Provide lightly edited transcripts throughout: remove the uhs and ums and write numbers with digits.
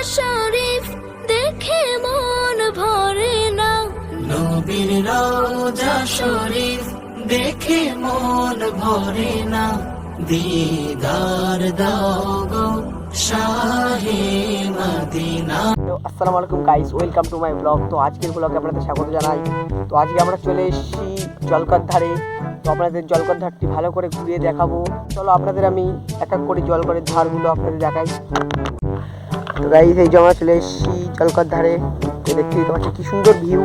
শরীফ দেখে মন ভরে না, নবীর রওজা শরীফ দেখে মন ভরে না, দিদার দাও গো শাহে মদিনা। আসসালামু আলাইকুম guys, welcome to my blog. তো আজকের ব্লগে আপনাদের স্বাগত জানাই। তো আজকে আমরা চলে এসেছি জলকার ধারে। তো আপনাদের জলকার ধারটি ভালো করে ঘুরিয়ে দেখাবো। চলো আপনাদের আমি এক এক করে জলকরের ধারগুলো আপনাদের দেখাই। তো গাইস এই যে আমরা চলে এসেছি জলকার ধারে। তো দেখতে দিতে পারছি কি সুন্দর ভিউ।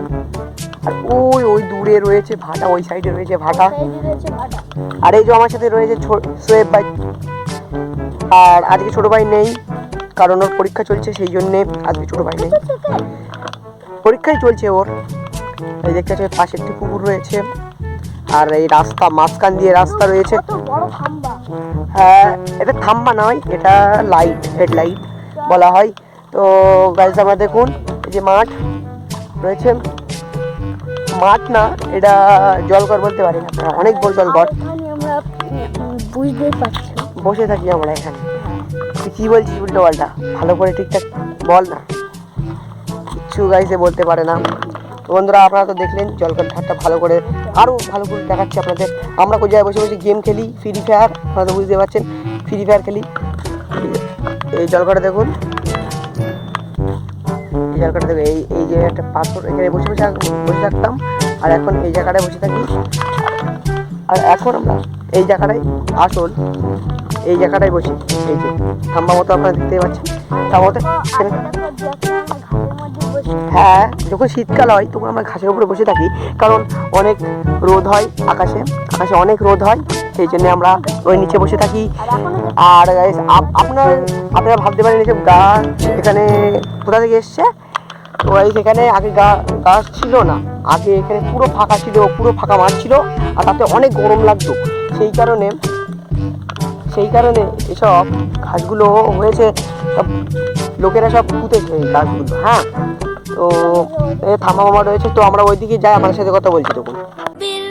আর ওই দূরে রয়েছে ভাটা, ওই সাইডে রয়েছে ভাটা। আর এই যে আমার সাথে রয়েছে সোয়েব ভাই। আর আজকে ছোট ভাই নেই, কারণ ওর পরীক্ষা চলছে, সেই জন্যে আজকে ছোট ভাই নেই, পরীক্ষাই চলছে ওর। এই দেখতে পাচ্ছি পাশে একটি পুকুর রয়েছে, আর এই রাস্তা মাঝখান দিয়ে রাস্তা রয়েছে। হ্যাঁ, এটা থাম্বা নয়, এটা লাইট, হেডলাইট বলা হয়। তো গাইস আমরা দেখুন এই যে মাঠ রয়েছে, মাঠ না এটা জলঘর বলতে পারি না, অনেক বড় জলঘর। বসে থাকি আমরা এখানে। তুই কি বলছিস উল্টো পাল্টা, ভালো করে ঠিকঠাক বল না, কিচ্ছু গাইসে বলতে পারে না। তো বন্ধুরা আপনারা তো দেখলেন জলকার ধারটা ভালো করে, আরও ভালো করে দেখাচ্ছি আপনাদের। আমরা কোন জায়গায় বসে বসে গেম খেলি, ফ্রি ফায়ার, আপনারা তো বুঝতে পারছেন ফ্রি ফায়ার খেলি। এই জলকাটা দেখুন, এই জলকাটা দেখুন, এই যে একটা পাথর, এখানে বসে বসে থাকতাম, আর এখন এই জায়গাটায় বসে থাকি। আর এখন আমরা এই জায়গাটায় আসল এই জায়গাটায় বসি, এই যে থাম্বা মতো আপনারা দেখতে পাচ্ছেন। হ্যাঁ, যখন শীতকাল হয় তখন আমরা ঘাসের উপরে বসে থাকি, কারণ অনেক রোদ হয় আকাশে অনেক রোদ হয়, সেই জন্য আমরা ওই নিচে বসে থাকি। আর আপনারা ভাবতে পারেন এসব গাছ এখানে কোথা থেকে এসছে। তো এখানে আগে গাছ ছিল না, আগে এখানে পুরো ফাঁকা ছিল, পুরো ফাঁকা মাঠ ছিল, আর তাতে অনেক গরম লাগতো। সেই কারণে এসব ঘাসগুলো হয়েছে, সব লোকেরা সব পুঁতেছে এই গাছগুলো। হ্যাঁ, তো থামা মামা রয়েছে, তো আমরা ওইদিকে যাই, আমার সাথে কথা বলছি। তখন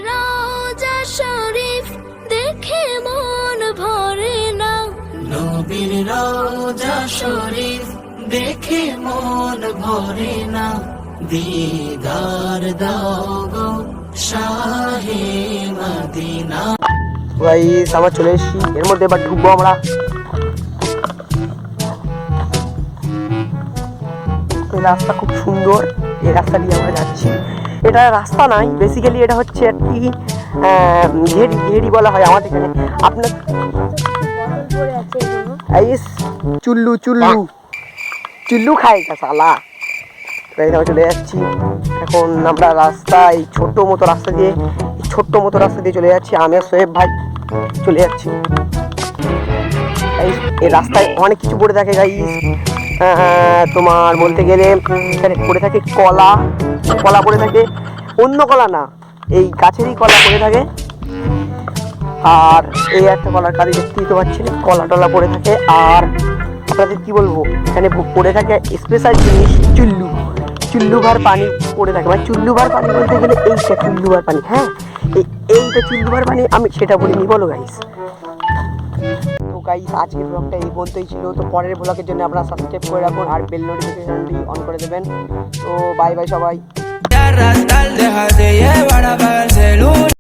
রওজা শরীফ দেখে মন ভরে না, নবীর রওজা শরীফ দেখে মন ভরে না, দিদার দাও গো শাহে মদিনা। গাইস আমরা চলে এসেছি, এর মধ্যে এবার ঢুকবো আমরা। এই রাস্তা খুব সুন্দর, এই রাস্তা দিয়ে আমরা যাচ্ছি। এটা রাস্তা নয়, বেসিক্যালি এটা হচ্ছে একটি ঘেরি বলা হয় আমাদের এখানে। আপনার চুল্লু খাই সালা। চলে যাচ্ছি এখন আমরা রাস্তায়, ছোট্ট মতো রাস্তা দিয়ে চলে যাচ্ছি। আমি আর সোহেব ভাই চলে যাচ্ছি। এই রাস্তায় অনেক কিছু পড়ে থাকে গাইস। তোমার বলতে গেলে এখানে পড়ে থাকে কলা পড়ে থাকে, অন্য কলা না, এই গাছেরই কলা পড়ে থাকে। আর এই একটা কলার কাঁদি দেখতে দিতে পারছেন, কলা টলা পড়ে থাকে। আর আপনাদের কি বলবো, এখানে পড়ে থাকে স্পেশাল জিনিস, চুল্লুভার পানি পড়ে থাকে। মানে চুল্লুভার পানি বলতে গেলে এইটা চুল্লুভার পানি। হ্যাঁ, এইটা চুল্লুভার পানি, আমি সেটা বলিনি, বলো গাইস। তো গাইস আজকের ব্লগটা এই পর্যন্তই ছিল। তো পরের ব্লগের জন্য আপনারা সাবস্ক্রাইব করে রাখুন আর বেল নোটিফিকেশনটি অন করে দেবেন। তো বাই বাই সবাই।